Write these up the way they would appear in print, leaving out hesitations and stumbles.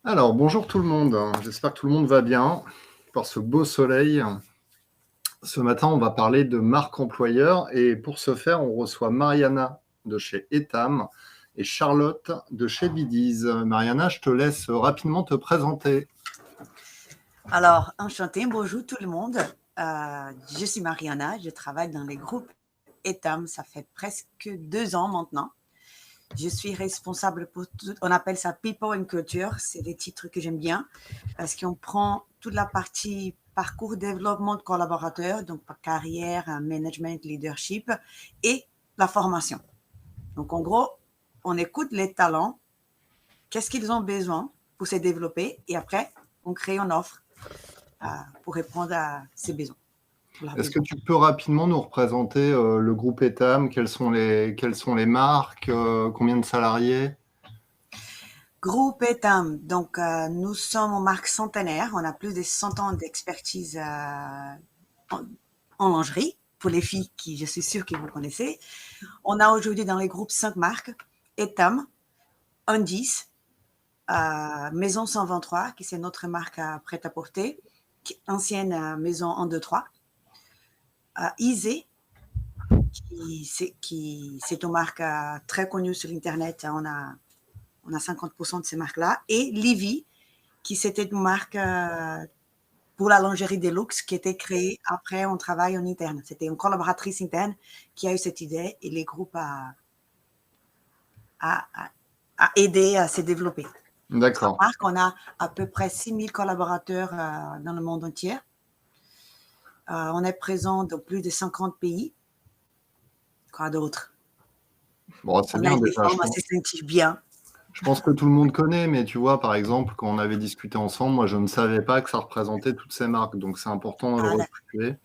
Alors, bonjour tout le monde. J'espère que tout le monde va bien par ce beau soleil. Ce matin, on va parler de marque employeur et pour ce faire, on reçoit Mariana de chez Etam et Charlotte de chez Bidiz. Mariana, je te laisse rapidement te présenter. Alors, enchantée, bonjour tout le monde. Je suis Mariana, je travaille dans les groupes Etam, ça fait presque 2 ans maintenant. Je suis responsable pour tout, on appelle ça People and Culture, c'est des titres que j'aime bien, parce qu'on prend toute la partie parcours développement de collaborateurs, donc carrière, management, leadership, et la formation. Donc en gros, on écoute les talents, qu'est-ce qu'ils ont besoin pour se développer, et après, on crée une offre pour répondre à ses besoins. Est-ce que tu peux rapidement nous représenter le groupe Etam? Quelles sont les marques? Combien de salariés? Groupe Etam, donc nous sommes en marque centenaire, on a plus de 100 ans d'expertise en lingerie, pour les filles qui je suis sûre que vous connaissez. On a aujourd'hui dans les groupes 5 marques, Etam, Undis, Maison 123, qui c'est notre marque prêt-à-porter, ancienne Maison 123, Isée, qui c'est une marque très connue sur Internet, on a 50% de ces marques-là, et Livy, qui c'était une marque pour la lingerie de luxe qui était créée après un travail en interne. C'était une collaboratrice interne qui a eu cette idée et les groupes a aidé à se développer. D'accord. Marque, on a à peu près 6000 collaborateurs dans le monde entier. On est présent dans plus de 50 pays. Quoi d'autre? Bon, c'est On a bien des déjà. femmes assez sentir bien. Je pense que tout le monde connaît, mais tu vois, par exemple, quand on avait discuté ensemble, moi, je ne savais pas que ça représentait toutes ces marques, donc c'est important de le resituer.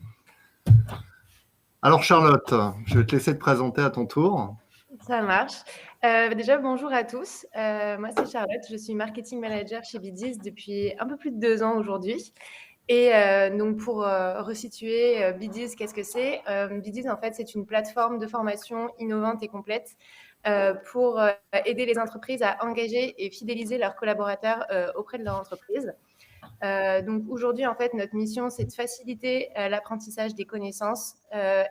Alors, Charlotte, je vais te laisser te présenter à ton tour. Ça marche. Déjà, bonjour à tous. Moi, c'est Charlotte. Je suis marketing manager chez Bidiz depuis un peu plus de 2 ans aujourd'hui. Et donc, pour resituer Bidiz, qu'est-ce que c'est? Bidiz, en fait, c'est une plateforme de formation innovante et complète pour aider les entreprises à engager et fidéliser leurs collaborateurs auprès de leur entreprise. Donc aujourd'hui, en fait, notre mission, c'est de faciliter l'apprentissage des connaissances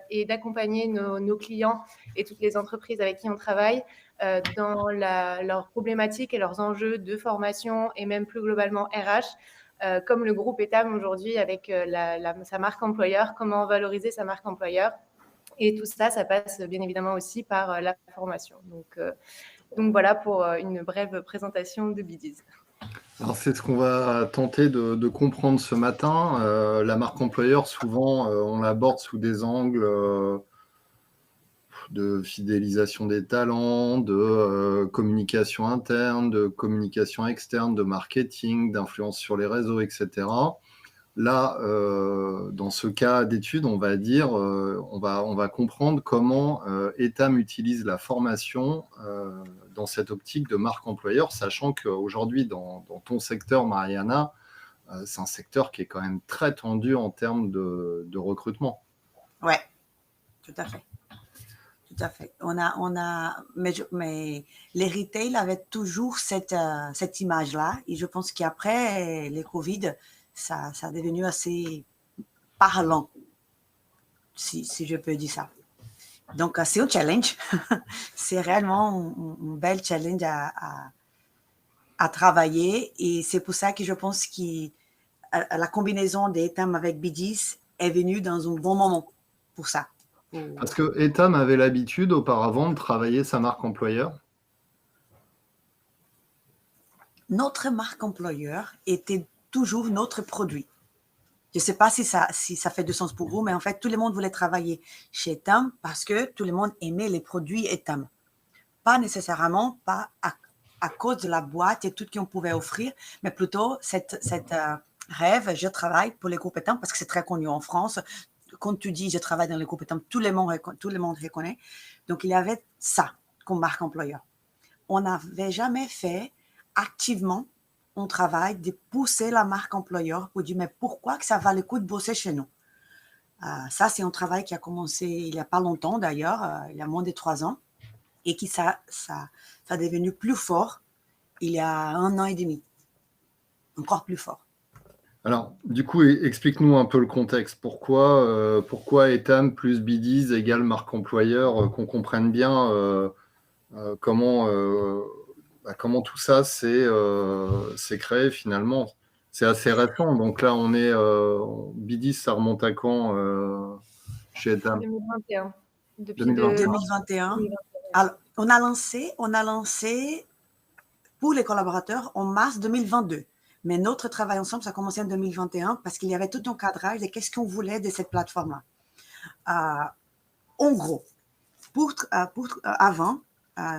et d'accompagner nos clients et toutes les entreprises avec qui on travaille dans leurs problématiques et leurs enjeux de formation et même plus globalement RH, comme le groupe Etam aujourd'hui avec sa marque employeur, comment valoriser sa marque employeur. Et tout ça, ça passe bien évidemment aussi par la formation. Donc voilà pour une brève présentation de Bidiz. Alors, c'est ce qu'on va tenter de comprendre ce matin. La marque employeur, souvent, on l'aborde sous des angles de fidélisation des talents, de communication interne, de communication externe, de marketing, d'influence sur les réseaux, etc. Là, dans ce cas d'étude, on va dire, on va comprendre comment Etam utilise la formation dans cette optique de marque employeur, sachant qu'aujourd'hui, dans ton secteur, Mariana, c'est un secteur qui est quand même très tendu en termes de recrutement. Ouais, tout à fait. Tout à fait. Mais les retail avaient toujours cette image-là. Et je pense qu'après les Covid, ça est devenu assez parlant, si je peux dire ça. Donc, c'est un challenge. C'est réellement un bel challenge à travailler. Et c'est pour ça que je pense que la combinaison des thèmes avec Bidiz est venue dans un bon moment pour ça. Parce que Etam avait l'habitude auparavant de travailler sa marque employeur. Notre marque employeur était toujours notre produit. Je ne sais pas si ça fait du sens pour vous, mais en fait, tout le monde voulait travailler chez Etam parce que tout le monde aimait les produits Etam. Pas nécessairement pas à cause de la boîte et tout ce qu'on pouvait offrir, mais plutôt cette rêve, je travaille pour les groupes Etam parce que c'est très connu en France. Quand tu dis je travaille dans les groupes Etam, tout le monde reconnaît. Donc, il y avait ça comme marque employeur. On n'avait jamais fait activement un travail de pousser la marque employeur pour dire mais pourquoi que ça va le coup de bosser chez nous. Ça, c'est un travail qui a commencé il n'y a pas longtemps d'ailleurs, il y a moins de 3 ans, et qui ça est devenu plus fort il y a 1 an et demi. encore plus fort. Alors, du coup, explique-nous un peu le contexte. Pourquoi Etam plus Bidis égale marque employeur, qu'on comprenne bien comment tout ça s'est créé finalement. C'est assez récent. Donc là, Bidis, ça remonte à quand chez Etam? 2021. Depuis 2021. 2021. Alors, on a lancé pour les collaborateurs en mars 2022. Mais notre travail ensemble, ça a commencé en 2021 parce qu'il y avait tout un cadrage de qu'est-ce qu'on voulait de cette plateforme-là. En gros, avant,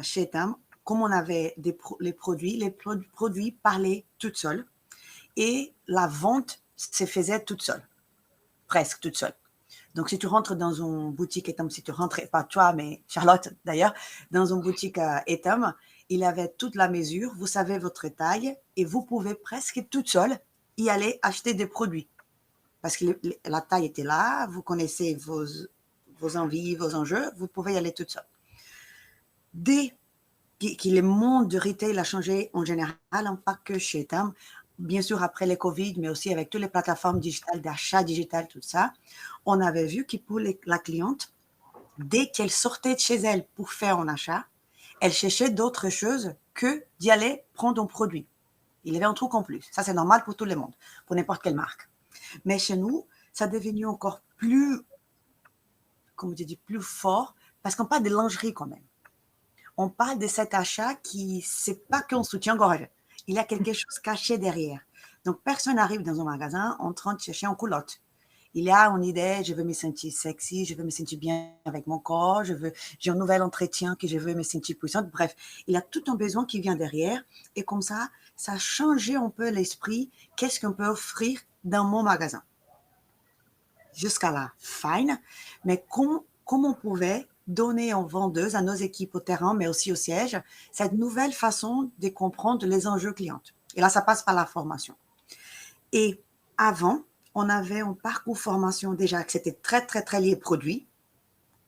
chez Etam, comme on avait les produits parlaient toutes seuls et la vente se faisait toute seule, presque toute seule. Donc, si tu rentres dans une boutique Etam, si tu rentres, pas toi, mais Charlotte d'ailleurs, dans une boutique Etam, il avait toute la mesure, vous savez votre taille et vous pouvez presque toute seule y aller acheter des produits. Parce que la taille était là, vous connaissez vos envies, vos enjeux, vous pouvez y aller toute seule. Dès que le monde du retail a changé en général, pas que chez Etam, bien sûr après le Covid, mais aussi avec toutes les plateformes digitales, d'achat digital, tout ça, on avait vu que pour la cliente, dès qu'elle sortait de chez elle pour faire un achat, elle cherchait d'autres choses que d'y aller prendre un produit. Il y avait un truc en plus. Ça, c'est normal pour tout le monde, pour n'importe quelle marque. Mais chez nous, ça est devenu encore plus, comme je dis, plus fort, parce qu'on parle de lingerie quand même. On parle de cet achat qui, c'est pas qu'un soutien-gorge. Il y a quelque chose caché derrière. Donc, personne n'arrive dans un magasin en train de chercher en culotte. Il y a une idée, je veux me sentir sexy, je veux me sentir bien avec mon corps, j'ai un nouvel entretien que je veux me sentir puissante. Bref, il y a tout un besoin qui vient derrière. Et comme ça a changé un peu l'esprit. Qu'est-ce qu'on peut offrir dans mon magasin? Jusqu'à la fin. Mais comme on pouvait donner aux vendeuses, à nos équipes au terrain, mais aussi au siège, cette nouvelle façon de comprendre les enjeux clients. Et là, ça passe par la formation. Et avant, on avait un parcours formation déjà que c'était très, très, très lié produit.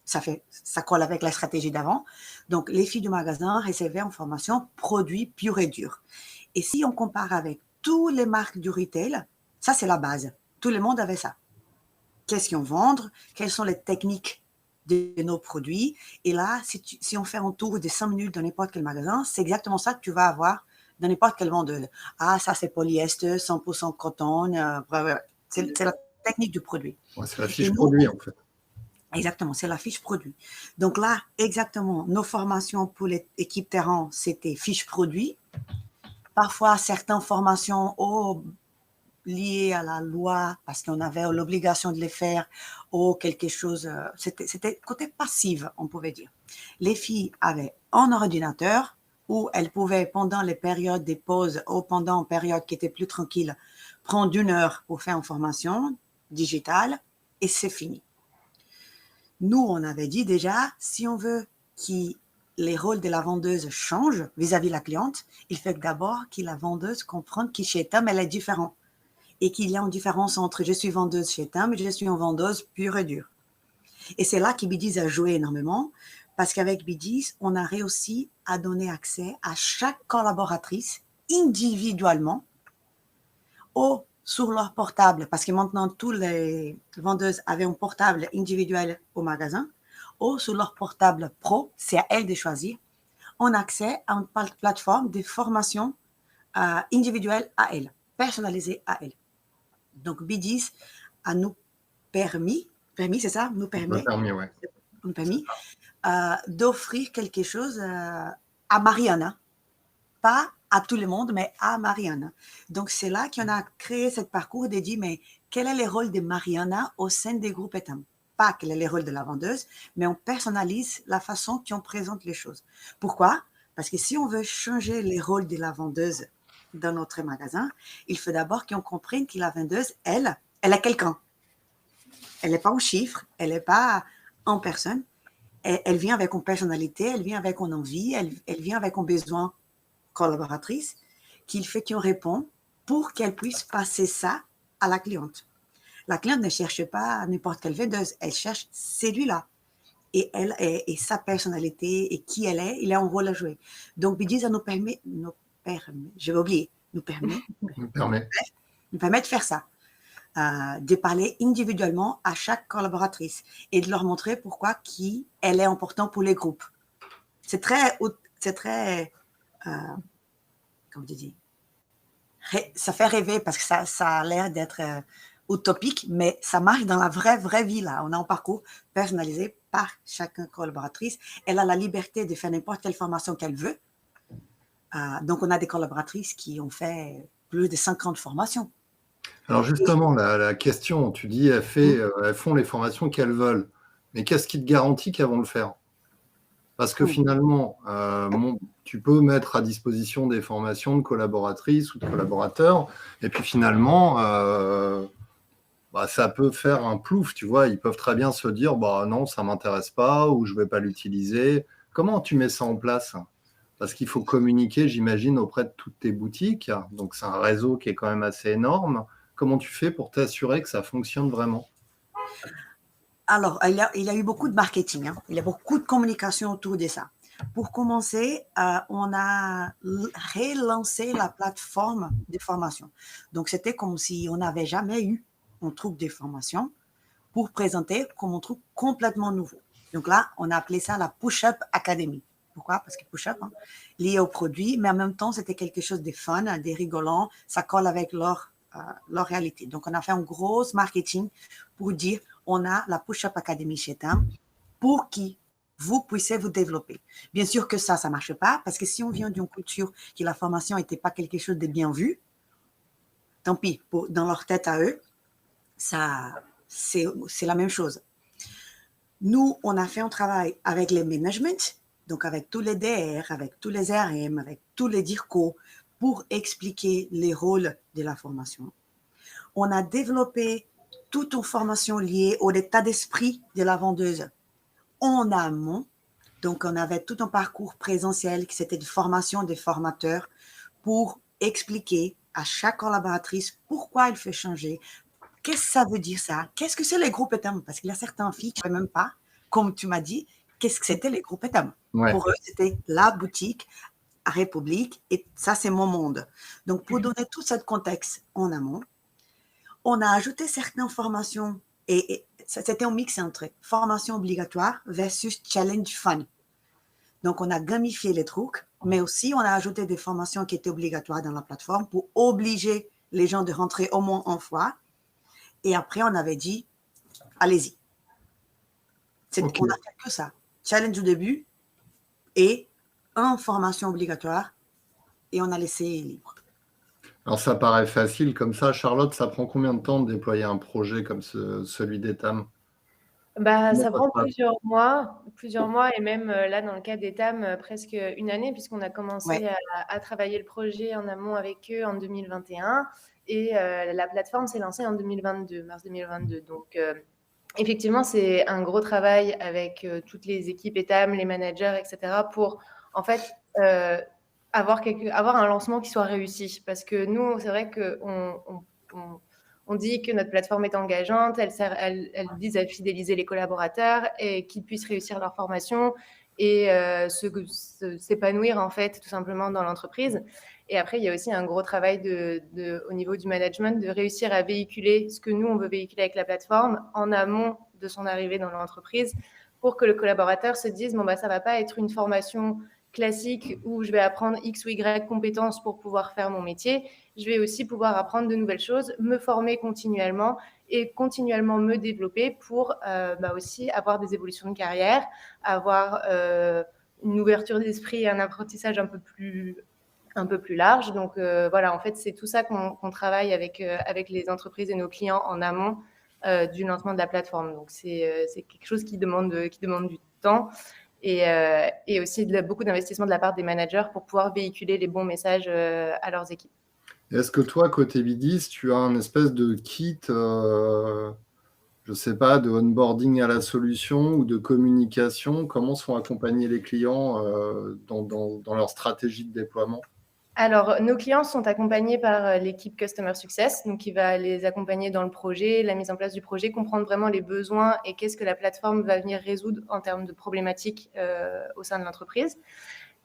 Ça colle avec la stratégie d'avant. Donc, les filles du magasin recevaient en formation produits purs et durs. Et si on compare avec toutes les marques du retail, ça, c'est la base. Tout le monde avait ça. Qu'est-ce qu'on vend? Quelles sont les techniques de nos produits? Et là, si on fait un tour de 5 minutes dans n'importe quel magasin, c'est exactement ça que tu vas avoir dans n'importe quelle vendeuse. Ah, ça, c'est polyester, 100% coton. C'est la technique du produit. Ouais, c'est la fiche produit, en fait. Exactement, c'est la fiche produit. Donc là, exactement, nos formations pour l'équipe terrain, c'était fiche produit. Parfois, certaines formations liées à la loi, parce qu'on avait l'obligation de les faire, ou quelque chose, c'était côté passif, on pouvait dire. Les filles avaient un ordinateur où elles pouvaient, pendant les périodes des pauses ou pendant une période qui était plus tranquille, prendre 1 heure pour faire une formation digitale, et c'est fini. Nous, on avait dit déjà, si on veut que les rôles de la vendeuse changent vis-à-vis de la cliente, il faut d'abord que la vendeuse comprenne que chez Etam, elle est différente. Et qu'il y a une différence entre je suis vendeuse chez Etam et je suis une vendeuse pure et dure. Et c'est là que Bidis a joué énormément, parce qu'avec Bidis, on a réussi à donner accès à chaque collaboratrice individuellement ou sur leur portable, parce que maintenant, tous les vendeuses avaient un portable individuel au magasin, ou sur leur portable pro, c'est à elles de choisir, on a accès à une plateforme de formation individuelle à elles, personnalisée à elles. Donc, Bidis a nous permis, c'est ça? Nous permet d'offrir quelque chose à Mariana. Pas à tout le monde, mais à Mariana. Donc, c'est là qu'on a créé ce parcours de dire, mais quel est le rôle de Mariana au sein des groupes Etam? Pas quel est le rôle de la vendeuse, mais on personnalise la façon qu'on présente les choses. Pourquoi? Parce que si on veut changer les rôles de la vendeuse dans notre magasin, il faut d'abord qu'on comprenne que la vendeuse, elle est quelqu'un. Elle n'est pas en chiffre, elle n'est pas en personne. Elle vient avec une personnalité, elle vient avec une envie, elle vient avec un besoin collaboratrice qu'il fait qu'on répond pour qu'elle puisse passer ça à la cliente. La cliente ne cherche pas n'importe quelle vendeuse, elle cherche celui-là. Et elle et sa personnalité et qui elle est, il a un rôle à jouer. Donc, Bidis, ça nous permet, je vais oublier, nous permet, nous permet. nous permet de faire ça. De parler individuellement à chaque collaboratrice et de leur montrer pourquoi qui elle est important pour les groupes. C'est très comment tu dis, ça fait rêver parce que ça a l'air d'être utopique, mais ça marche dans la vraie vie là. On a un parcours personnalisé par chaque collaboratrice. Elle a la liberté de faire n'importe quelle formation qu'elle veut. Donc on a des collaboratrices qui ont fait plus de 50 formations. Alors justement, la question, tu dis, elles font les formations qu'elles veulent. Mais qu'est-ce qui te garantit qu'elles vont le faire? Parce que finalement, tu peux mettre à disposition des formations de collaboratrices ou de collaborateurs, et puis finalement, ça peut faire un plouf, tu vois. Ils peuvent très bien se dire, non, ça ne m'intéresse pas, ou je ne vais pas l'utiliser. Comment tu mets ça en place? Parce qu'il faut communiquer, j'imagine, auprès de toutes tes boutiques. Donc, c'est un réseau qui est quand même assez énorme. Comment tu fais pour t'assurer que ça fonctionne vraiment? Alors, il y a eu beaucoup de marketing. Hein. Il y a beaucoup de communication autour de ça. Pour commencer, on a relancé la plateforme de formation. Donc, c'était comme si on n'avait jamais eu un truc de formation pour présenter comme un truc complètement nouveau. Donc là, on a appelé ça la Push-Up Academy. Pourquoi? Parce que push-up, lié au produit, mais en même temps, c'était quelque chose de fun, de rigolant. Ça colle avec leur réalité. Donc, on a fait un gros marketing pour dire, on a la Push-Up Academy chez TAM pour que vous puissiez vous développer. Bien sûr que ça ne marche pas, parce que si on vient d'une culture que la formation n'était pas quelque chose de bien vu, tant pis, dans leur tête à eux, c'est la même chose. Nous, on a fait un travail avec les management, donc avec tous les DR, avec tous les RM, avec tous les DIRCO, pour expliquer les rôles de la formation. On a développé toute une formation liée au état d'esprit de la vendeuse en amont. Donc, on avait tout un parcours présentiel qui c'était de formation des formateurs pour expliquer à chaque collaboratrice pourquoi elle fait changer, qu'est-ce que ça veut dire ça, qu'est-ce que c'est les groupes ETAM, parce qu'il y a certaines filles qui ne savaient même pas, comme tu m'as dit, qu'est-ce que c'était les groupes ETAM. Ouais. Pour eux, c'était la boutique à République et ça, c'est mon monde. Donc, pour donner tout ce contexte en amont, on a ajouté certaines formations et c'était un mix entre formation obligatoire versus challenge fun. Donc, on a gamifié les trucs, mais aussi on a ajouté des formations qui étaient obligatoires dans la plateforme pour obliger les gens de rentrer au moins une fois. Et après, on avait dit, allez-y. Okay. On a fait que ça. Challenge au début et une formation obligatoire et on a laissé libre. Alors, ça paraît facile comme ça. Charlotte, ça prend combien de temps de déployer un projet comme celui d'ETAM? Ça prend plusieurs mois et même là, dans le cas d'ETAM, presque une année, puisqu'on a commencé à travailler le projet en amont avec eux en 2021 et la plateforme s'est lancée en 2022, mars 2022. Donc, effectivement, c'est un gros travail avec toutes les équipes ETAM, les managers, etc. pour, en fait, avoir un lancement qui soit réussi. Parce que nous, c'est vrai qu'on dit que notre plateforme est engageante, elle vise à fidéliser les collaborateurs et qu'ils puissent réussir leur formation et s'épanouir, en fait, tout simplement dans l'entreprise. Et après, il y a aussi un gros travail au niveau du management de réussir à véhiculer ce que nous, on veut véhiculer avec la plateforme en amont de son arrivée dans l'entreprise pour que le collaborateur se dise, ça ne va pas être une formation classique où je vais apprendre X ou Y compétences pour pouvoir faire mon métier. Je vais aussi pouvoir apprendre de nouvelles choses, me former continuellement et continuellement me développer pour aussi avoir des évolutions de carrière, avoir une ouverture d'esprit et un apprentissage un peu plus large. Donc, voilà, en fait, c'est tout ça qu'on travaille avec les entreprises et nos clients en amont du lancement de la plateforme. Donc, c'est quelque chose qui demande du temps et aussi beaucoup d'investissement de la part des managers pour pouvoir véhiculer les bons messages à leurs équipes. Est-ce que toi, côté Bidis, tu as un espèce de kit, je ne sais pas, de onboarding à la solution ou de communication? Comment sont accompagnés les clients dans leur stratégie de déploiement? Alors, nos clients sont accompagnés par l'équipe Customer Success, donc qui va les accompagner dans le projet, la mise en place du projet, comprendre vraiment les besoins et qu'est-ce que la plateforme va venir résoudre en termes de problématiques au sein de l'entreprise.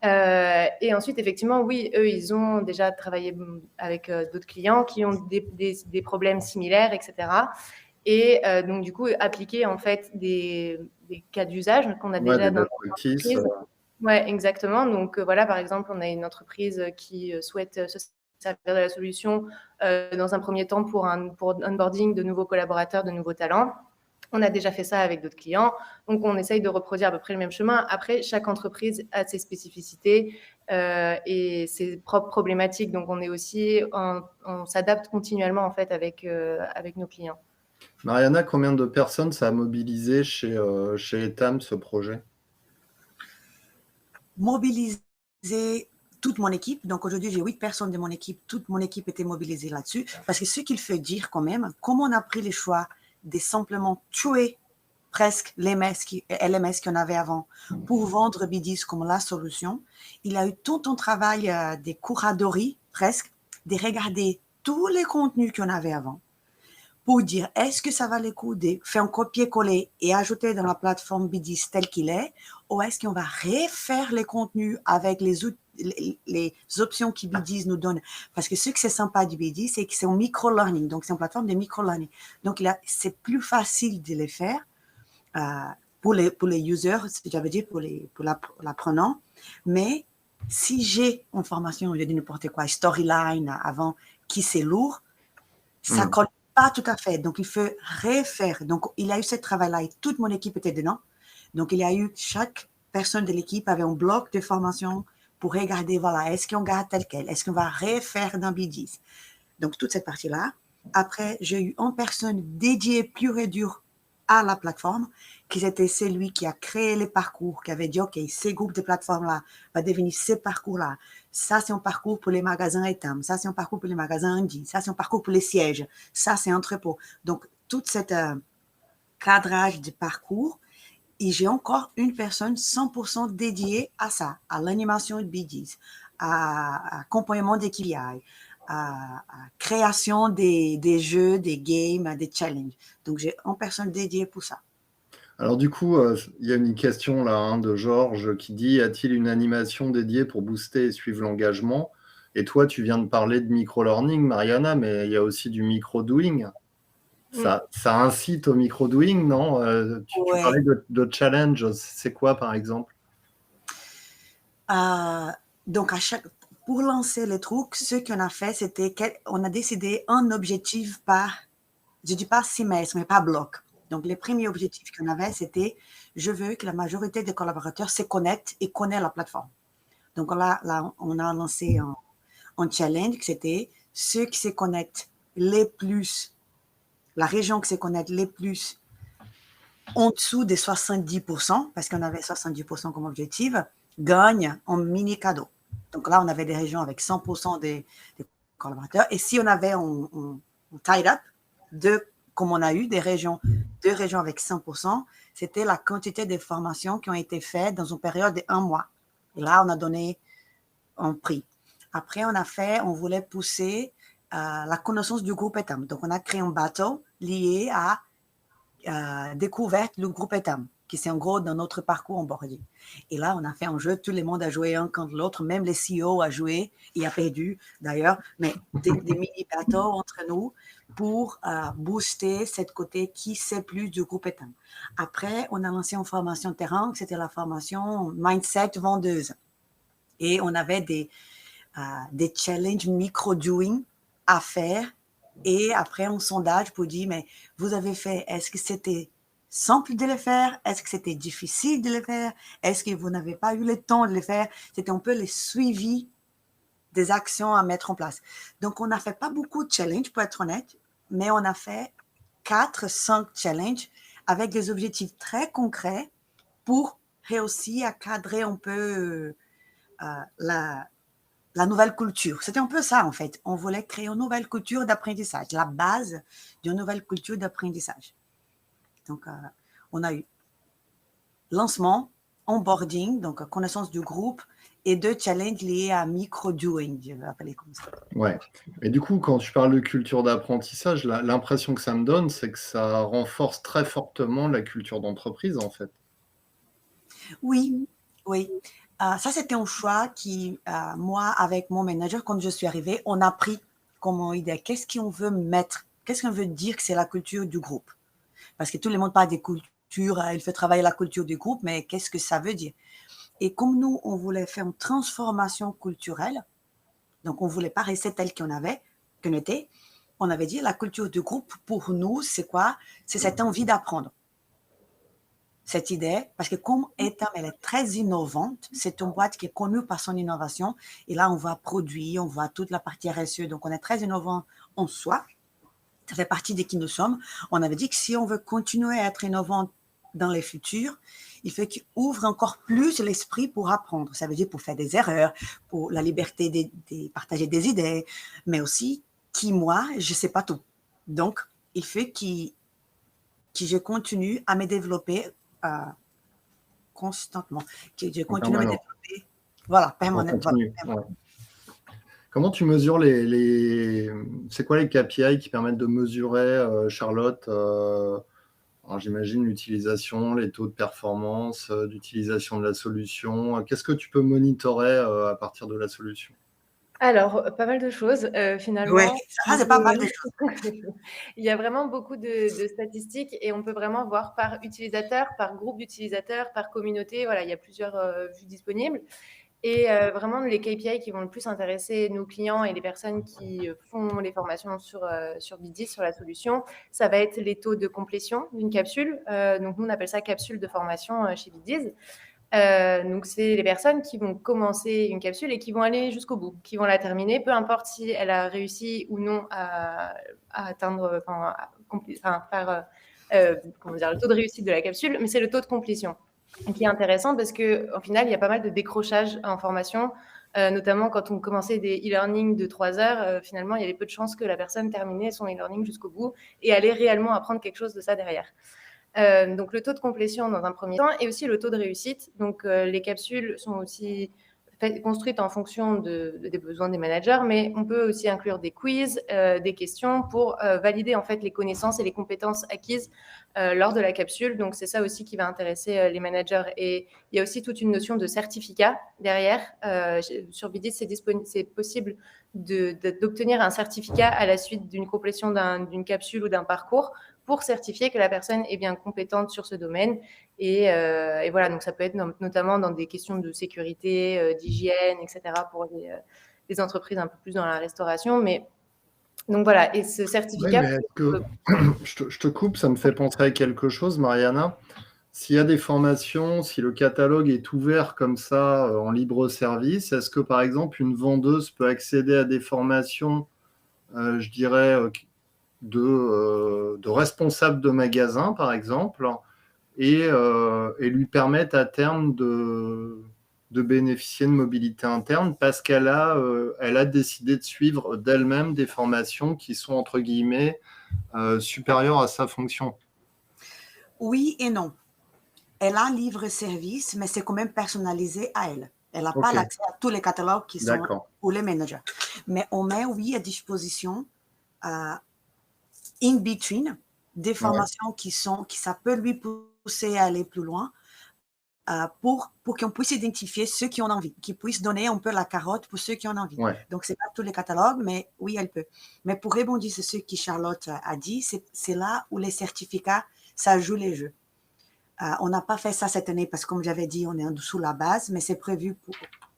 Et ensuite, effectivement, oui, eux, ils ont déjà travaillé avec d'autres clients qui ont des problèmes similaires, etc. Et donc, du coup, appliquer en fait des cas d'usage qu'on a Ouais, déjà des dans best notre practices. entreprise. Ouais, exactement. Donc, voilà, par exemple, on a une entreprise qui souhaite se servir de la solution dans un premier temps pour onboarding de nouveaux collaborateurs, de nouveaux talents. On a déjà fait ça avec d'autres clients, donc on essaye de reproduire à peu près le même chemin. Après, chaque entreprise a ses spécificités et ses propres problématiques, donc on s'adapte continuellement en fait avec nos clients. Mariana, combien de personnes ça a mobilisé chez Etam, ce projet? Mobiliser toute mon équipe. Donc aujourd'hui, j'ai 8 personnes de mon équipe. Toute mon équipe était mobilisée là-dessus. Parce que ce qu'il fait dire quand même, comme on a pris le choix de simplement tuer presque LMS qu'on avait avant pour vendre BDIS comme la solution, il a eu tout un travail de curadorie presque, de regarder tous les contenus qu'on avait avant pour dire est-ce que ça va le coup de faire un copier-coller et ajouter dans la plateforme BDIS tel qu'il est, ou est-ce qu'on va refaire les contenus avec les options que BDIS nous donne. Parce que ce qui est sympa du BDIS, c'est que c'est un micro-learning, donc c'est une plateforme de micro-learning. Donc c'est plus facile de les faire pour les users, j'avais dit pour l'apprenant, mais si j'ai une formation, j'ai dit n'importe quoi, storyline avant, qui c'est lourd, ça colle pas tout à fait. Donc, il faut refaire. Donc, il a eu ce travail-là et toute mon équipe était dedans. Donc, il y a eu, chaque personne de l'équipe avait un bloc de formation pour regarder, voilà, est-ce qu'on garde tel quel? Est-ce qu'on va refaire dans BDIS? Donc, toute cette partie-là. Après, j'ai eu une personne dédiée pure et dure à la plateforme, qui était celui qui a créé les parcours, qui avait dit, OK, ces groupes de plateformes-là va devenir ces parcours-là. Ça, c'est un parcours pour les magasins Etam. Ça, c'est un parcours pour les magasins Andy. Ça, c'est un parcours pour les sièges. Ça, c'est entrepôt. Donc, tout cet cadrage de parcours, et j'ai encore une personne 100% dédiée à ça, à l'animation de BDIS, à accompagnement des KPI, à création des jeux, des games, des challenges. Donc, j'ai une personne dédiée pour ça. Alors du coup, il y a une question là de Georges qui dit: a-t-il une animation dédiée pour booster et suivre l'engagement? Et toi, tu viens de parler de micro-learning, Mariana, mais il y a aussi du micro-doing. Ça incite au micro-doing, non? Tu parlais de challenge, c'est quoi par exemple? Donc, pour lancer les trucs, ce qu'on a fait, c'était qu'on a décidé un objectif par, je ne dis pas semestre, mais pas bloc. Donc, les premiers objectifs qu'on avait, c'était je veux que la majorité des collaborateurs se connectent et connaissent la plateforme. Donc là on a lancé un challenge, c'était ceux qui se connectent les plus, la région qui se connecte les plus en dessous des 70%, parce qu'on avait 70% comme objectif, gagne un mini cadeau. Donc là, on avait des régions avec 100% des collaborateurs. Et si on avait un tied-up, comme on a eu deux régions avec 100%, c'était la quantité de formations qui ont été faites dans une période de 1 mois. Et là, on a donné un prix. Après, on voulait pousser la connaissance du groupe Etam. Donc, on a créé un bateau lié à découverte du groupe Etam, qui c'est en gros dans notre parcours en boarding. Et là, on a fait un jeu, tout le monde a joué un contre l'autre, même les CEO a joué, il a perdu d'ailleurs, mais des mini-bateaux entre nous pour booster cette côté qui sait plus du groupe Etam. Après, on a lancé une formation terrain, c'était la formation Mindset vendeuse. Et on avait des challenges micro-doing à faire. Et après, un sondage pour dire, mais vous avez fait, est-ce que c'était simple de le faire? Est-ce que c'était difficile de le faire? Est-ce que vous n'avez pas eu le temps de le faire? C'était un peu le suivi des actions à mettre en place. Donc, on n'a fait pas beaucoup de challenges, pour être honnête, mais on a fait 4-5 challenges avec des objectifs très concrets pour réussir à cadrer un peu la nouvelle culture. C'était un peu ça, en fait. On voulait créer une nouvelle culture d'apprentissage, la base d'une nouvelle culture d'apprentissage. Donc, on a eu lancement, onboarding, donc connaissance du groupe, et 2 challenges liés à micro-doing, je vais appeler comme ça. Ouais. Et du coup, quand tu parles de culture d'apprentissage, l'impression que ça me donne, c'est que ça renforce très fortement la culture d'entreprise, en fait. Oui, oui. Ça, c'était un choix qui, moi, avec mon manager, quand je suis arrivée, on a pris comme idée, qu'est-ce qu'on veut mettre, qu'est-ce qu'on veut dire que c'est la culture du groupe. Parce que tout le monde parle des cultures, il fait travailler la culture du groupe, mais qu'est-ce que ça veut dire? Et comme nous, on voulait faire une transformation culturelle, donc on ne voulait pas rester tel qu'on était, on avait dit la culture du groupe, pour nous, c'est quoi? C'est cette envie d'apprendre. Cette idée, parce que comme Etam, elle est très innovante, c'est une boîte qui est connue par son innovation, et là, on voit produit, on voit toute la partie RSE, donc on est très innovant en soi, ça fait partie de qui nous sommes. On avait dit que si on veut continuer à être innovant dans les futurs, il faut qu'il ouvre encore plus l'esprit pour apprendre. Ça veut dire pour faire des erreurs, pour la liberté de partager des idées, mais aussi moi, je ne sais pas tout. Donc, il faut que je continue à me développer constantement, que je continue à me développer. Voilà, permanemment. Ouais. Comment tu mesures c'est quoi les KPI qui permettent de mesurer, Charlotte, alors j'imagine l'utilisation, les taux de performance, d'utilisation de la solution. Qu'est-ce que tu peux monitorer à partir de la solution? Alors, pas mal de choses, finalement. Oui, ça, c'est pas mal de choses. Il y a vraiment beaucoup de statistiques et on peut vraiment voir par utilisateur, par groupe d'utilisateurs, par communauté. Voilà, il y a plusieurs vues disponibles. Et vraiment, les KPI qui vont le plus intéresser nos clients et les personnes qui font les formations sur BD, sur la solution, ça va être les taux de complétion d'une capsule. Donc, nous, on appelle ça capsule de formation chez BDs. Donc, c'est les personnes qui vont commencer une capsule et qui vont aller jusqu'au bout, qui vont la terminer, peu importe si elle a réussi ou non à atteindre, le taux de réussite de la capsule, mais c'est le taux de complétion qui est intéressant parce qu'au final, il y a pas mal de décrochage en formation, notamment quand on commençait des e-learning de 3 heures, finalement, il y avait peu de chances que la personne terminait son e-learning jusqu'au bout et allait réellement apprendre quelque chose de ça derrière. Donc, le taux de complétion dans un premier temps et aussi le taux de réussite. Donc, les capsules sont aussi construites en fonction des besoins des managers, mais on peut aussi inclure des quiz, des questions pour valider en fait les connaissances et les compétences acquises lors de la capsule. Donc, c'est ça aussi qui va intéresser les managers. Et il y a aussi toute une notion de certificat derrière. Sur Bidit, c'est possible d'obtenir un certificat à la suite d'une complétion d'une capsule ou d'un parcours pour certifier que la personne est bien compétente sur ce domaine. Et voilà, donc ça peut être notamment dans des questions de sécurité, d'hygiène, etc., pour les entreprises un peu plus dans la restauration. Mais donc voilà, et ce certificat… Oui, mais est-ce que… je te coupe, ça me fait penser à quelque chose, Mariana. S'il y a des formations, si le catalogue est ouvert comme ça en libre service, est-ce que par exemple une vendeuse peut accéder à des formations, je dirais, de responsables de magasin, par exemple, et lui permettre à terme de bénéficier de mobilité interne parce qu'elle a décidé de suivre d'elle-même des formations qui sont, entre guillemets, supérieures à sa fonction? Oui et non. Elle a un livre-service, mais c'est quand même personnalisé à elle. Elle n'a pas l'accès à tous les catalogues qui sont pour les managers. Mais on met, oui, à disposition in between des formations qui ça peut lui pousser à aller plus loin pour qu'on puisse identifier ceux qui ont envie, qui puissent donner un peu la carotte pour ceux qui ont envie. Ouais. Donc, ce n'est pas tous les catalogues, mais oui, elle peut. Mais pour rebondir sur ce que Charlotte a dit, c'est là où les certificats, ça joue les jeux. On n'a pas fait ça cette année parce que, comme j'avais dit, on est en dessous de la base, mais c'est prévu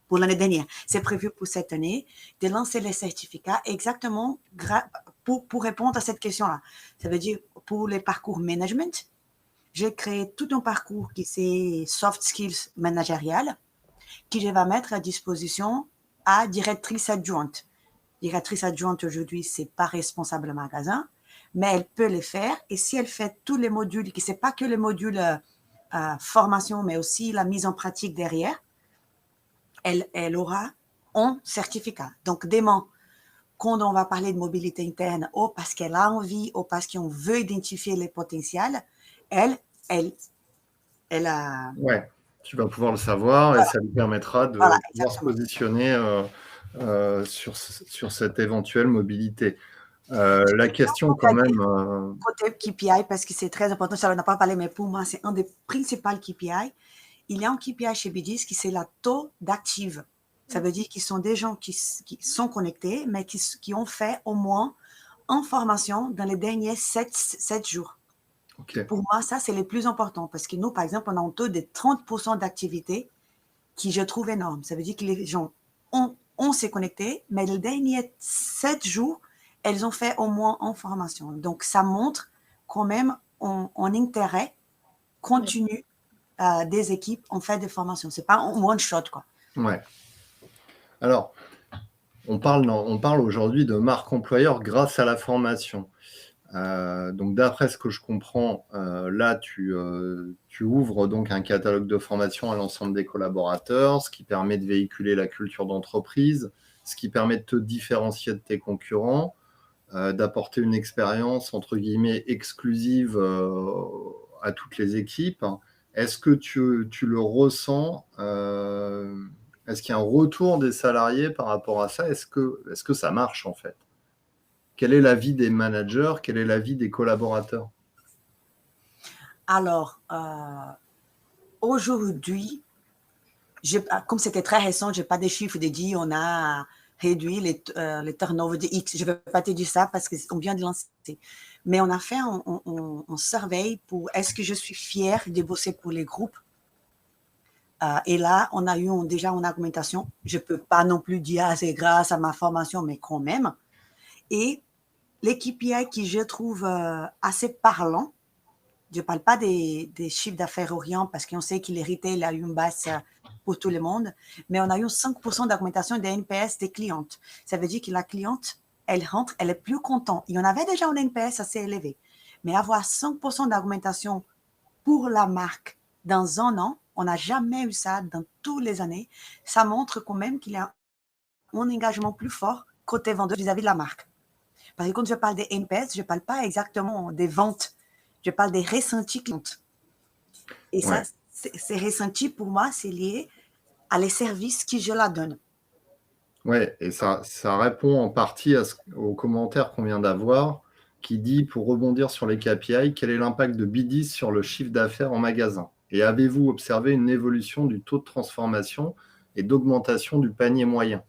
pour l'année dernière. C'est prévu pour cette année de lancer les certificats exactement pour répondre à cette question-là. Ça veut dire pour les parcours management, j'ai créé tout un parcours qui c'est soft skills managériales que je vais mettre à disposition à directrice adjointe. Directrice adjointe aujourd'hui, c'est pas responsable magasin, mais elle peut le faire. Et si elle fait tous les modules, qui c'est pas que les modules formation, mais aussi la mise en pratique derrière, elle aura un certificat. Donc, demain, quand on va parler de mobilité interne, ou parce qu'elle a envie, ou parce qu'on veut identifier les potentiels, elle a… Ouais, tu vas pouvoir le savoir et ça lui permettra de pouvoir se positionner sur cette éventuelle mobilité. La question quand même… Côté KPI, parce que c'est très important, ça on n'a pas parlé, mais pour moi, c'est un des principaux KPI. il y a un KPI chez BDIS qui c'est la taux d'active. Ça veut dire qu'ils sont des gens qui sont connectés, mais qui ont fait au moins une formation dans les derniers 7 jours. Ok. Pour moi, ça, c'est le plus important parce que nous, par exemple, on a un taux de 30% d'activité qui je trouve énorme. Ça veut dire que les gens ont s'est connectés, mais les derniers 7 jours, elles ont fait au moins une formation. Donc, ça montre quand même un intérêt continu des équipes en fait de formation. C'est pas un one shot, quoi. Ouais. Alors, on parle aujourd'hui de marque employeur grâce à la formation. Donc, d'après ce que je comprends, là, tu ouvres donc un catalogue de formation à l'ensemble des collaborateurs, ce qui permet de véhiculer la culture d'entreprise, ce qui permet de te différencier de tes concurrents, d'apporter une expérience, entre guillemets, exclusive à toutes les équipes. Est-ce que tu le ressens est-ce qu'il y a un retour des salariés par rapport à ça? Est-ce que ça marche, en fait? Quel est l'avis des managers? Quel est l'avis des collaborateurs? Alors, aujourd'hui, comme c'était très récent, je n'ai pas des chiffres de dire on a réduit les turnover de X. Je ne vais pas te dire ça parce qu'on vient de lancer. Mais on a fait un survey pour est-ce que je suis fière de bosser pour les groupes. Et là, on a eu déjà une augmentation. Je ne peux pas non plus dire c'est grâce à ma formation, mais quand même. Et les KPI qui je trouve assez parlant, je ne parle pas des chiffres d'affaires Orient parce qu'on sait que les retail a eu une baisse pour tout le monde, mais on a eu 5% d'augmentation des NPS des clientes. Ça veut dire que la cliente, elle rentre, elle est plus contente. Il y en avait déjà un NPS assez élevé, mais avoir 5% d'augmentation pour la marque dans un an, on n'a jamais eu ça dans toutes les années. Ça montre quand même qu'il y a un engagement plus fort côté vendeur vis-à-vis de la marque. Parce que quand je parle des NPS, je ne parle pas exactement des ventes. Je parle des ressentis clients. Et ça, ces ressentis, pour moi, c'est lié à les services que je la donne. Oui, et ça répond en partie au commentaire qu'on vient d'avoir, qui dit, pour rebondir sur les KPI, quel est l'impact de BDIS sur le chiffre d'affaires en magasin? Et avez-vous observé une évolution du taux de transformation et d'augmentation du panier moyen?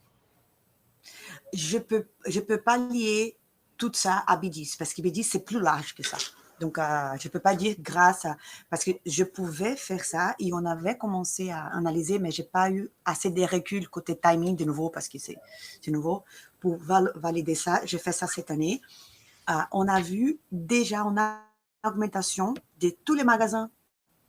Je peux pas lier tout ça à BDIS, parce que BDIS, c'est plus large que ça. Donc, je ne peux pas dire grâce à... Parce que je pouvais faire ça et on avait commencé à analyser, mais je n'ai pas eu assez de recul côté timing de nouveau, parce que c'est nouveau, pour valider ça. J'ai fait ça cette année. On a vu déjà une augmentation de tous les magasins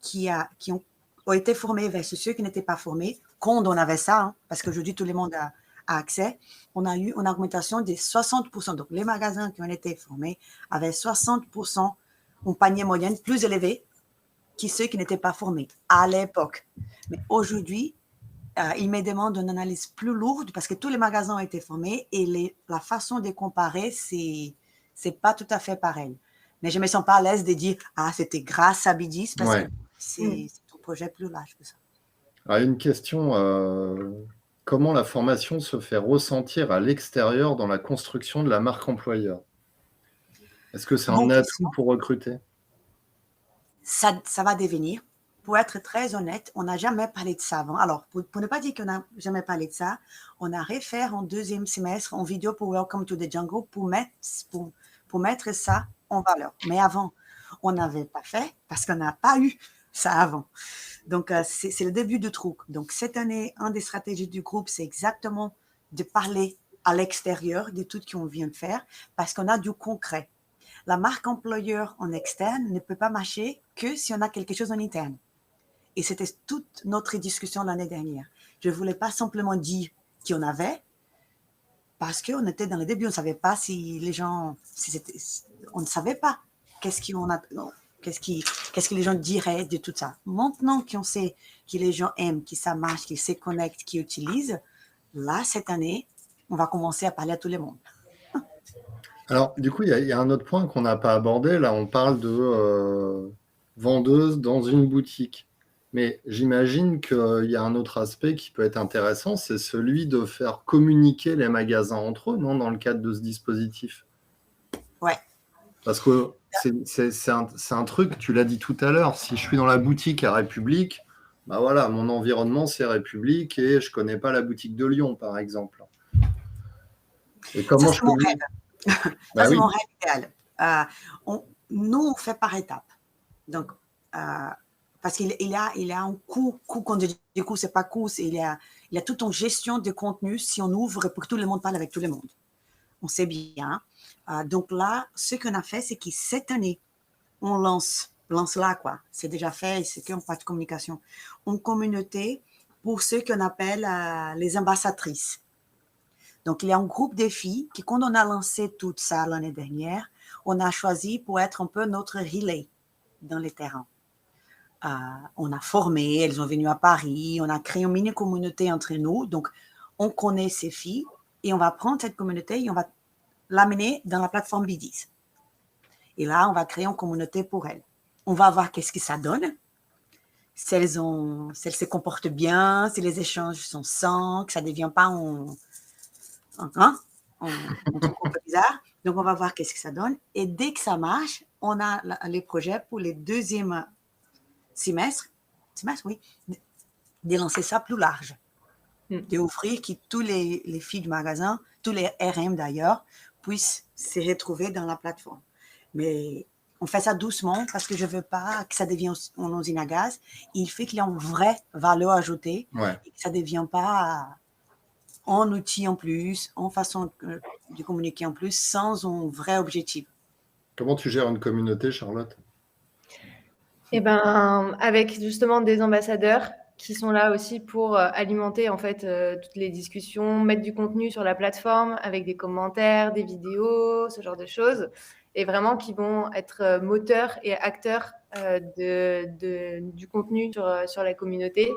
qui ont été formés versus ceux qui n'étaient pas formés, quand on avait ça, hein, parce qu'aujourd'hui, tout le monde a accès. On a eu une augmentation de 60%. Donc, les magasins qui ont été formés avaient 60% un panier moyen plus élevé que ceux qui n'étaient pas formés à l'époque. Mais aujourd'hui, ils me demandent une analyse plus lourde parce que tous les magasins ont été formés et la façon de comparer, c'est pas tout à fait pareil. Mais je ne me sens pas à l'aise de dire « Ah, c'était grâce à BDIS » parce que c'est un projet plus large que ça. Alors, une question, comment la formation se fait ressentir à l'extérieur dans la construction de la marque employeur? Est-ce que c'est un atout pour recruter? Ça va devenir. Pour être très honnête, on n'a jamais parlé de ça avant. Alors, pour ne pas dire qu'on n'a jamais parlé de ça, on a refait en deuxième semestre en vidéo pour Welcome to the Jungle pour mettre ça en valeur. Mais avant, on n'avait pas fait parce qu'on n'a pas eu ça avant. Donc, c'est le début du truc. Donc, cette année, une des stratégies du groupe, c'est exactement de parler à l'extérieur de tout ce qu'on vient de faire parce qu'on a du concret. La marque employeur en externe ne peut pas marcher que si on a quelque chose en interne. Et c'était toute notre discussion l'année dernière. Je ne voulais pas simplement dire qu'il y en avait, parce qu'on était dans le début, on ne savait pas si les gens... on ne savait pas qu'est-ce que les gens diraient de tout ça. Maintenant qu'on sait que les gens aiment, que ça marche, qu'ils se connectent, qu'ils utilisent, là, cette année, on va commencer à parler à tout le monde. Alors, du coup, il y a un autre point qu'on n'a pas abordé. Là, on parle de vendeuse dans une boutique. Mais j'imagine qu'il y a un autre aspect qui peut être intéressant, c'est celui de faire communiquer les magasins entre eux, non, dans le cadre de ce dispositif. Ouais. Parce que c'est un truc, tu l'as dit tout à l'heure, si je suis dans la boutique à République, bah voilà, mon environnement, c'est République et je ne connais pas la boutique de Lyon, par exemple. Et Ça, comment je c'est mon communique? rêve. Ça, Bah c'est oui, mon rêve idéal. Nous, on fait par étapes. Donc, parce qu'il a un coût, quand je dis coût, c'est pas coût, il y a toute une gestion de contenu si on ouvre pour que tout le monde parle avec tout le monde. On sait bien. Donc là, ce qu'on a fait, c'est que cette année, on lance là, quoi. C'est déjà fait, c'est qu'on pas de communication. Une communauté pour ceux qu'on appelle les ambassadrices. Donc, il y a un groupe de filles qui, quand on a lancé tout ça l'année dernière, on a choisi pour être un peu notre relais dans les terrains. On a formé, elles sont venues à Paris, on a créé une mini-communauté entre nous. Donc, on connaît ces filles et on va prendre cette communauté et on va l'amener dans la plateforme B10. Et là, on va créer une communauté pour elles. On va voir qu'est-ce que ça donne. Si elles se comportent bien, si les échanges sont sains, que ça ne devient pas un truc un peu bizarre. Donc, on va voir qu'est-ce que ça donne. Et dès que ça marche, on a les projets pour les deuxièmes semestres, oui, de lancer ça plus large. D'offrir que tous les filles du magasin, tous les RM d'ailleurs, puissent se retrouver dans la plateforme. Mais on fait ça doucement parce que je ne veux pas que ça devienne une usine à gaz. Il fait qu'il y a une vraie valeur ajoutée et que ça ne devienne pas en outil en plus, en façon de communiquer en plus, sans un vrai objectif. comment tu gères une communauté, Charlotte? Eh ben, avec justement des ambassadeurs qui sont là aussi pour alimenter en fait toutes les discussions, mettre du contenu sur la plateforme avec des commentaires, des vidéos, ce genre de choses, et vraiment qui vont être moteurs et acteurs du contenu sur la communauté,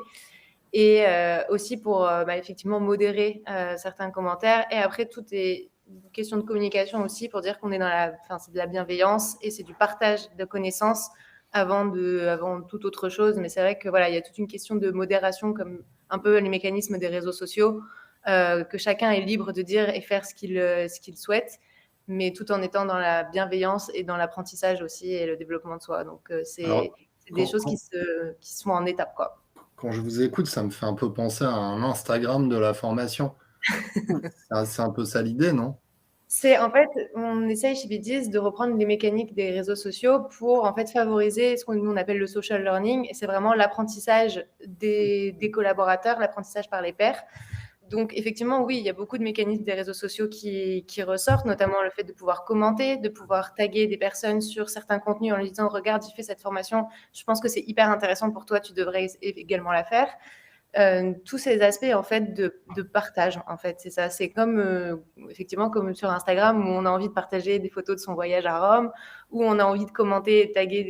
et aussi pour effectivement modérer certains commentaires. Et après, tout est une question de communication aussi pour dire qu'on est c'est de la bienveillance et c'est du partage de connaissances avant toute autre chose. Mais c'est vrai que voilà, il y a toute une question de modération, comme un peu les mécanismes des réseaux sociaux, que chacun est libre de dire et faire ce qu'il souhaite, mais tout en étant dans la bienveillance et dans l'apprentissage aussi et le développement de soi. Donc c'est des choses qui sont en étape, quoi. Quand je vous écoute, ça me fait un peu penser à un Instagram de la formation. C'est un peu ça l'idée, non? C'est en fait, on essaye chez B10 de reprendre les mécaniques des réseaux sociaux pour en fait favoriser ce qu'on appelle le social learning. Et c'est vraiment l'apprentissage des collaborateurs, l'apprentissage par les pairs. Donc effectivement, oui, il y a beaucoup de mécanismes des réseaux sociaux qui ressortent, notamment le fait de pouvoir commenter, de pouvoir taguer des personnes sur certains contenus en lui disant « Regarde, j'ai fait cette formation, je pense que c'est hyper intéressant pour toi, tu devrais également la faire ». Tous ces aspects en fait de partage, en fait, c'est ça. C'est comme effectivement comme sur Instagram où on a envie de partager des photos de son voyage à Rome, où on a envie de commenter et taguer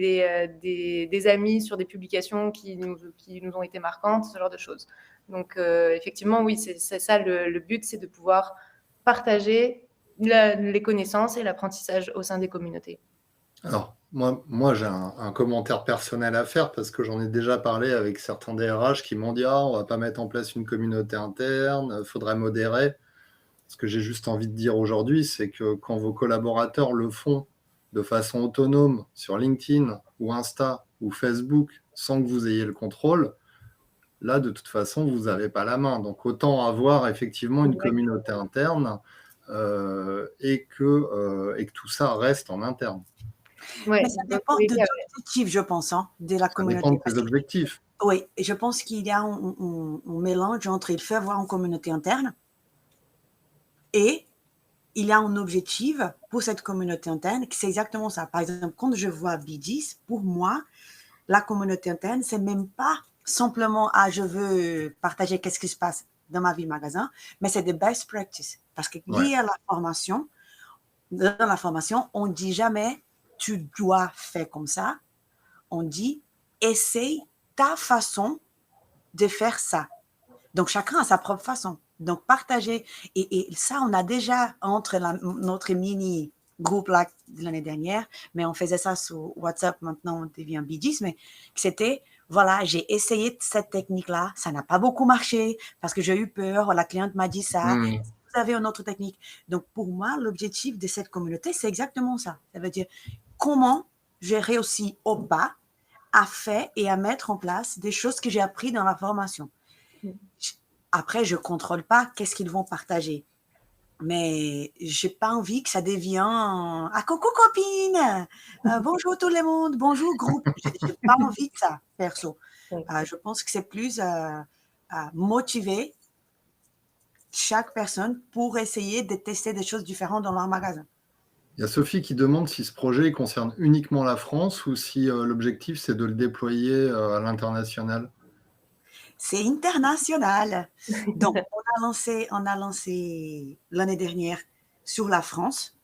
des amis sur des publications qui nous ont été marquantes, ce genre de choses. Donc effectivement, oui, c'est ça le but, c'est de pouvoir partager les connaissances et l'apprentissage au sein des communautés. Alors, moi j'ai un commentaire personnel à faire parce que j'en ai déjà parlé avec certains DRH qui m'ont dit: «Ah, on va pas mettre en place une communauté interne, faudrait modérer». Ce que j'ai juste envie de dire aujourd'hui, c'est que quand vos collaborateurs le font de façon autonome sur LinkedIn ou Insta ou Facebook sans que vous ayez le contrôle, là, de toute façon, vous n'avez pas la main. Donc, autant avoir effectivement une communauté interne et que tout ça reste en interne. Mais ça dépend de l'objectif, je pense, de la communauté. Ça dépend de tes objectifs. Oui, et je pense qu'il y a un mélange entre il faut avoir une communauté interne et il y a un objectif pour cette communauté interne, c'est exactement ça. Par exemple, quand je vois B10, pour moi, la communauté interne, c'est même pas simplement « Ah, je veux partager qu'est-ce qui se passe dans ma vie magasin », mais c'est des best practices. Parce que lié à la formation, dans la formation, on ne dit jamais « tu dois faire comme ça », on dit « essaye ta façon de faire ça ». Donc, chacun a sa propre façon. Donc, partager. Et ça, on a déjà entre notre mini-groupe là de l'année dernière, mais on faisait ça sur WhatsApp, maintenant on devient B10, mais c'était, voilà, j'ai essayé cette technique-là, ça n'a pas beaucoup marché parce que j'ai eu peur, la cliente m'a dit ça, vous avez une autre technique. Donc, pour moi, l'objectif de cette communauté, c'est exactement ça. Ça veut dire, comment j'ai réussi au bas à faire et à mettre en place des choses que j'ai apprises dans la formation. Après, je ne contrôle pas qu'est-ce qu'ils vont partager. Mais je n'ai pas envie que ça devienne « Ah, coucou copine, bonjour tout le monde, bonjour groupe ». Je n'ai pas envie de ça, perso. Je pense que c'est plus motiver chaque personne pour essayer de tester des choses différentes dans leur magasin. Il y a Sophie qui demande si ce projet concerne uniquement la France ou si l'objectif, c'est de le déployer à l'international. C'est international. Donc, on a lancé l'année dernière sur la France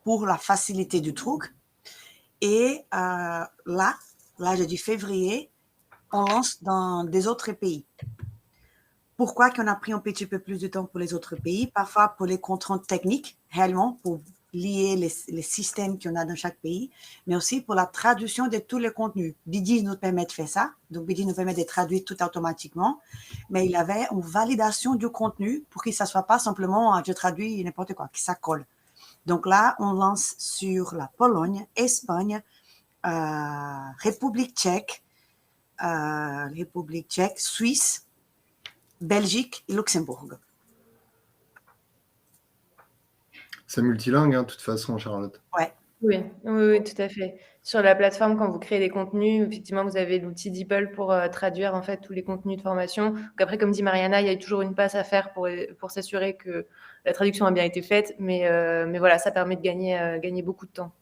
pour la facilité du truc. Et là, j'ai dit février, on lance dans des autres pays. Pourquoi qu'on a pris un petit peu plus de temps pour les autres pays? Parfois pour les contraintes techniques, réellement, pour lier les systèmes qu'on a dans chaque pays, mais aussi pour la traduction de tous les contenus. Bidis nous permet de faire ça, donc Bidis nous permet de traduire tout automatiquement, mais il avait une validation du contenu pour que ça ne soit pas simplement « je traduis n'importe quoi », que ça colle. Donc là, on lance sur la Pologne, Espagne, République tchèque, Suisse, Belgique et Luxembourg. C'est multilingue, de toute façon, Charlotte. Ouais. Oui, tout à fait. Sur la plateforme, quand vous créez des contenus, effectivement, vous avez l'outil DeepL pour traduire en fait tous les contenus de formation. Donc après, comme dit Mariana, il y a toujours une passe à faire pour s'assurer que la traduction a bien été faite, mais voilà, ça permet de gagner beaucoup de temps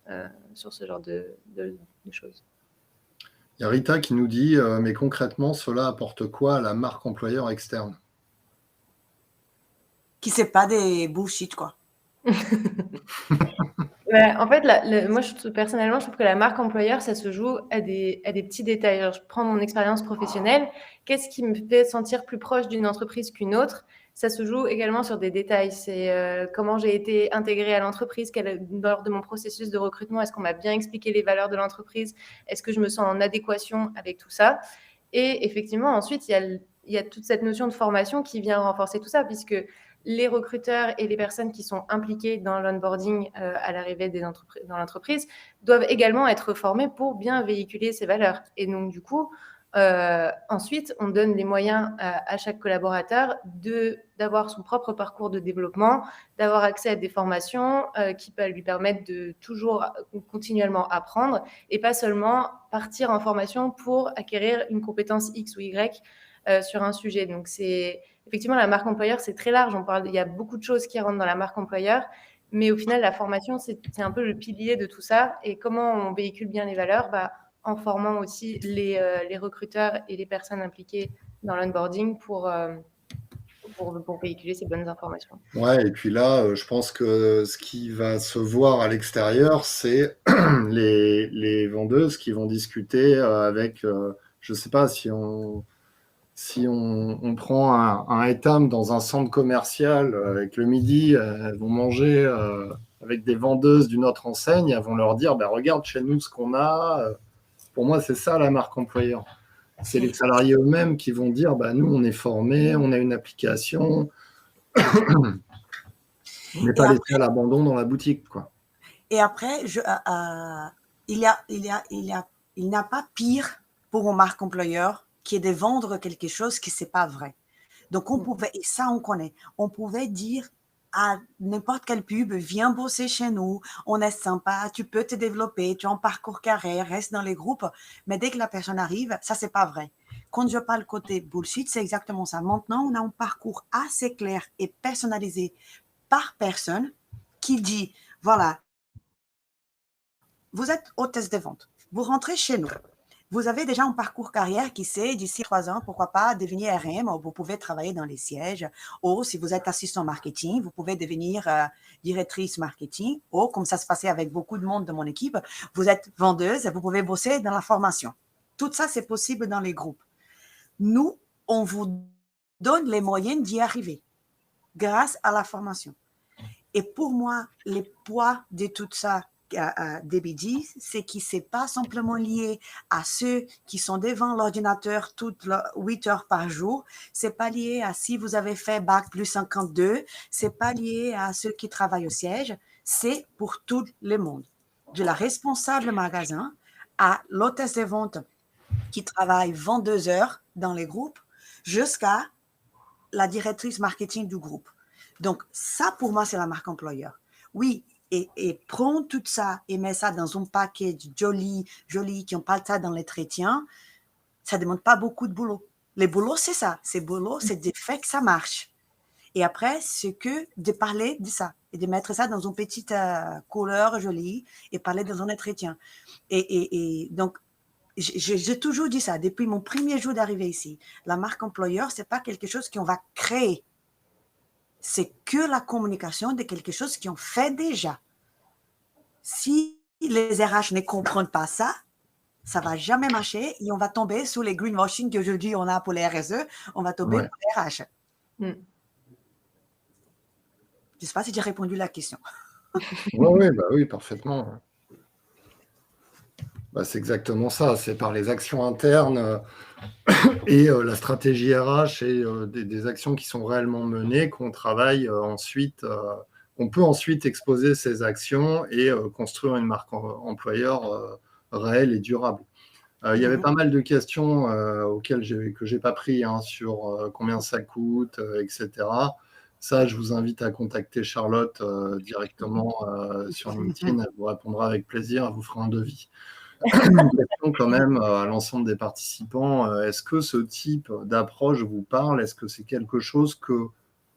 sur ce genre de choses. Il y a Rita qui nous dit mais concrètement, cela apporte quoi à la marque employeur externe? Qui c'est pas des bullshit, quoi. En fait, moi, personnellement, je trouve que la marque employeur, ça se joue à des petits détails. Alors, je prends mon expérience professionnelle. Qu'est-ce qui me fait sentir plus proche d'une entreprise qu'une autre? Ça se joue également sur des détails. C'est comment j'ai été intégrée à l'entreprise, lors de mon processus de recrutement, est-ce qu'on m'a bien expliqué les valeurs de l'entreprise? Est-ce que je me sens en adéquation avec tout ça? Et effectivement, ensuite, il y a toute cette notion de formation qui vient renforcer tout ça, puisque les recruteurs et les personnes qui sont impliquées dans l'onboarding à l'arrivée dans l'entreprise doivent également être formés pour bien véhiculer ces valeurs. Et donc, du coup, ensuite, on donne les moyens à chaque collaborateur d'avoir son propre parcours de développement, d'avoir accès à des formations qui peuvent lui permettre de toujours continuellement apprendre et pas seulement partir en formation pour acquérir une compétence X ou Y sur un sujet. Donc, effectivement, la marque employeur, c'est très large. Il y a beaucoup de choses qui rentrent dans la marque employeur, mais au final, la formation, c'est un peu le pilier de tout ça. Et comment on véhicule bien les valeurs? En formant aussi les recruteurs et les personnes impliquées dans l'onboarding pour véhiculer ces bonnes informations. Ouais, et puis là, je pense que ce qui va se voir à l'extérieur, c'est les vendeuses qui vont discuter avec, je ne sais pas, si on prend un Etam dans un centre commercial avec le midi, elles vont manger avec des vendeuses d'une autre enseigne, elles vont leur dire, regarde chez nous ce qu'on a. Pour moi, c'est ça la marque employeur. C'est les salariés eux-mêmes qui vont dire, nous, on est formés, on a une application. On n'est pas laissé à l'abandon dans la boutique, quoi. Et après, il n'a pas pire pour une marque employeur qui est de vendre quelque chose qui c'est pas vrai. Donc on pouvait, et ça on connaît, on pouvait dire à n'importe quelle pub, viens bosser chez nous, on est sympa, tu peux te développer, tu as un parcours carrière, reste dans les groupes. Mais dès que la personne arrive, ça c'est pas vrai. Quand je parle côté bullshit, c'est exactement ça. Maintenant, on a un parcours assez clair et personnalisé par personne qui dit, voilà, vous êtes hôtesse de vente, vous rentrez chez nous. Vous avez déjà un parcours carrière qui sait, d'ici 3 ans, pourquoi pas devenir RM, ou vous pouvez travailler dans les sièges, ou si vous êtes assistant marketing, vous pouvez devenir directrice marketing, ou comme ça se passait avec beaucoup de monde de mon équipe, vous êtes vendeuse, vous pouvez bosser dans la formation. Tout ça, c'est possible dans les groupes. Nous, on vous donne les moyens d'y arriver grâce à la formation. Et pour moi, le poids de tout ça, des Bidis, c'est que ce n'est pas simplement lié à ceux qui sont devant l'ordinateur toutes 8 heures par jour. Ce n'est pas lié à si vous avez fait Bac plus 52. Ce n'est pas lié à ceux qui travaillent au siège. C'est pour tout le monde. De la responsable magasin à l'hôtesse de vente qui travaille 22 heures dans les groupes jusqu'à la directrice marketing du groupe. Donc, ça, pour moi, c'est la marque employeur. Oui, et prendre tout ça et mettre ça dans un package joli, qui n'ont pas ça dans l'entretien, ça ne demande pas beaucoup de boulot. Le boulot, c'est ça. C'est de faire que ça marche. Et après, c'est que de parler de ça et de mettre ça dans une petite couleur jolie et parler dans un entretien. Et donc, j'ai toujours dit ça depuis mon premier jour d'arrivée ici. La marque employeur, ce n'est pas quelque chose qu'on va créer. C'est que la communication de quelque chose qu'on fait déjà. Si les RH ne comprennent pas ça, ça ne va jamais marcher et on va tomber sur les greenwashing qu'aujourd'hui on a pour les RSE, on va tomber pour les RH. Je ne sais pas si j'ai répondu à la question. Oui, parfaitement. C'est exactement ça. C'est par les actions internes et la stratégie RH et des actions qui sont réellement menées qu'on travaille ensuite. On peut ensuite exposer ces actions et construire une marque employeur réelle et durable. Il y avait pas mal de questions que je n'ai pas pris sur combien ça coûte, etc. Ça, je vous invite à contacter Charlotte directement sur LinkedIn. Elle vous répondra avec plaisir. Elle vous fera un devis. Une question quand même à l'ensemble des participants. Est-ce que ce type d'approche vous parle? Est-ce que c'est quelque chose que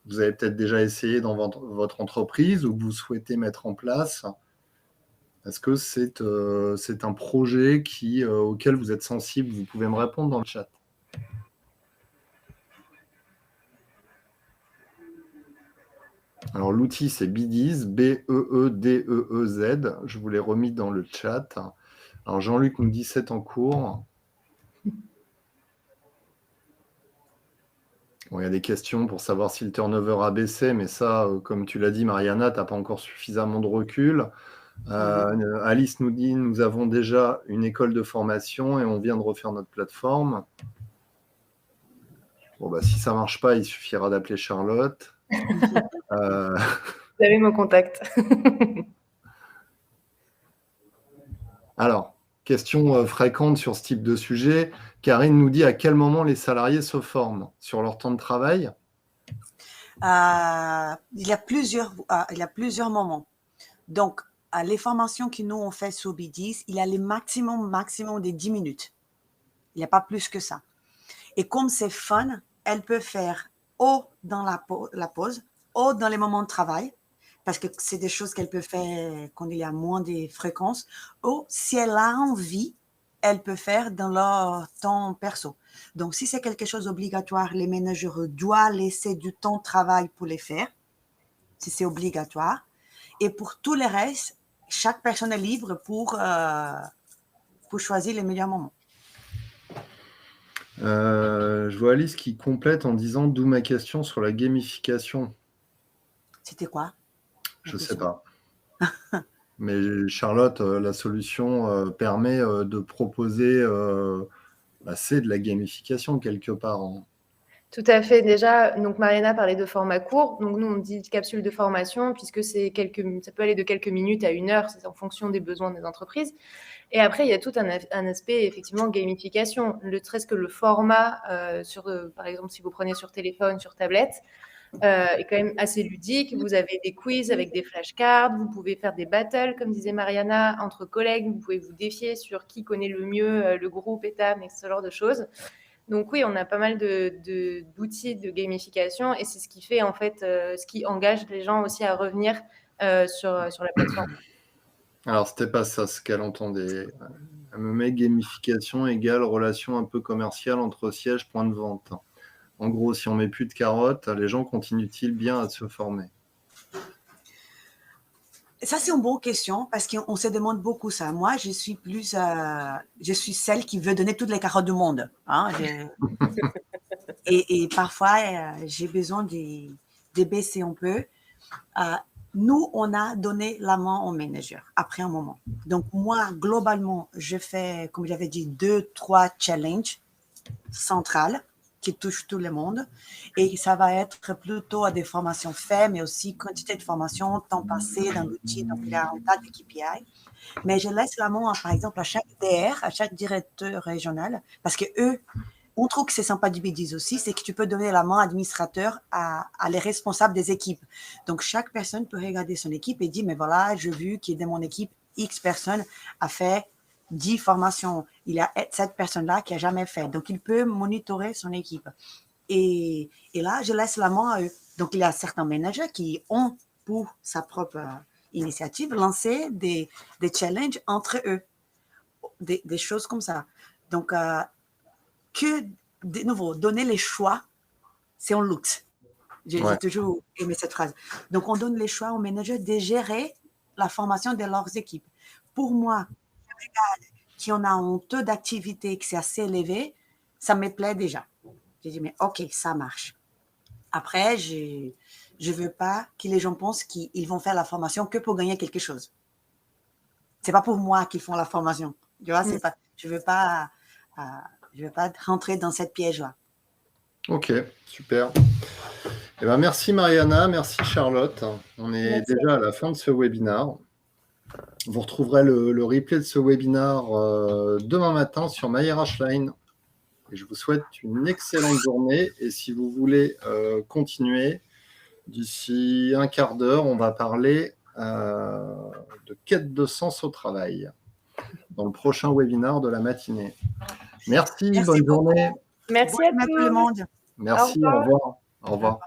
vous avez peut-être déjà essayé dans votre entreprise ou que vous souhaitez mettre en place? Est-ce que c'est un projet auquel vous êtes sensible? Vous pouvez me répondre dans le chat. Alors, l'outil, c'est Beedeez, Beedeez. Je vous l'ai remis dans le chat. Alors, Jean-Luc nous dit c'est en cours. Bon, il y a des questions pour savoir si le turnover a baissé, mais ça, comme tu l'as dit, Mariana, tu n'as pas encore suffisamment de recul. Alice nous dit nous avons déjà une école de formation et on vient de refaire notre plateforme. Bon, si ça ne marche pas, il suffira d'appeler Charlotte. Vous avez mon contact. Alors, question fréquente sur ce type de sujet. Karine nous dit à quel moment les salariés se forment? Sur leur temps de travail? Il y a plusieurs moments. Donc, les formations que nous on fait sur Beedeez, il y a le maximum de 10 minutes. Il n'y a pas plus que ça. Et comme c'est fun, elle peut faire ou dans la pause, ou dans les moments de travail, parce que c'est des choses qu'elle peut faire quand il y a moins de fréquences, ou si elle a envie, elle peut faire dans leur temps perso. Donc, si c'est quelque chose d'obligatoire, les managers doivent laisser du temps de travail pour les faire, si c'est obligatoire. Et pour tout le reste, chaque personne est libre pour choisir les meilleurs moments. Je vois Alice qui complète en disant d'où ma question sur la gamification. C'était quoi? Je ne sais pas. Mais Charlotte, la solution permet de proposer, c'est de la gamification quelque part. Tout à fait. Déjà, donc Mariana parlait de format court. Donc nous, on dit capsule de formation puisque ça peut aller de quelques minutes à 1 heure, c'est en fonction des besoins des entreprises. Et après, il y a tout un aspect, effectivement, gamification. Très-ce que le format, par exemple, si vous prenez sur téléphone, sur tablette, est quand même assez ludique. Vous avez des quiz avec des flashcards, vous pouvez faire des battles, comme disait Mariana, entre collègues. Vous pouvez vous défier sur qui connaît le mieux le groupe, ETAM, et ce genre de choses. Donc oui, on a pas mal d'outils de gamification et c'est ce qui fait, en fait, ce qui engage les gens aussi à revenir sur la plateforme. Alors, c'était pas ça ce qu'elle entendait. Elle me met gamification égale relation un peu commerciale entre sièges, point de vente. En gros, si on met plus de carottes, les gens continuent-ils bien à se former? Ça, c'est une bonne question parce qu'on se demande beaucoup ça. Moi, je suis celle qui veut donner toutes les carottes du monde. Hein, et parfois, j'ai besoin de baisser un peu. Nous, on a donné la main au manager après un moment. Donc, moi, globalement, je fais, comme j'avais dit, 2-3 challenges centrales qui touche tout le monde. Et ça va être plutôt à des formations faites, mais aussi quantité de formation, temps passé dans l'outil. Donc, il y a un tas de KPI. Mais je laisse la main, par exemple, à chaque DR, à chaque directeur régional, parce que eux, on trouve que c'est sympa du B10 aussi, c'est que tu peux donner la main administrateur à les responsables des équipes. Donc, chaque personne peut regarder son équipe et dire, mais voilà, j'ai vu qu'il de mon équipe, X personne a fait 10 formations. Il y a cette personne-là qui n'a jamais fait. Donc, il peut monitorer son équipe. Et là, je laisse la main à eux. Donc, il y a certains managers qui ont, pour sa propre initiative, lancé des challenges entre eux. Des choses comme ça. Donc, que, de nouveau, donner les choix, c'est en luxe. J'ai toujours aimé cette phrase. Donc, on donne les choix aux managers de gérer la formation de leurs équipes. Pour moi, je regarde qui on a un taux d'activité qui est assez élevé, ça me plaît déjà. J'ai dit, mais OK, ça marche. Après, je ne veux pas que les gens pensent qu'ils vont faire la formation que pour gagner quelque chose. Ce n'est pas pour moi qu'ils font la formation. Tu vois, c'est pas, je ne veux pas rentrer dans cette piège-là. Ok, super. Eh ben, merci Mariana, merci Charlotte. On est déjà à la fin de ce webinaire. Vous retrouverez le replay de ce webinaire demain matin sur MyRH Line. Et je vous souhaite une excellente journée. Et si vous voulez continuer, d'ici un quart d'heure, on va parler de quête de sens au travail dans le prochain webinaire de la matinée. Merci bonne journée. Merci à tout le monde. Merci, au revoir. Au revoir.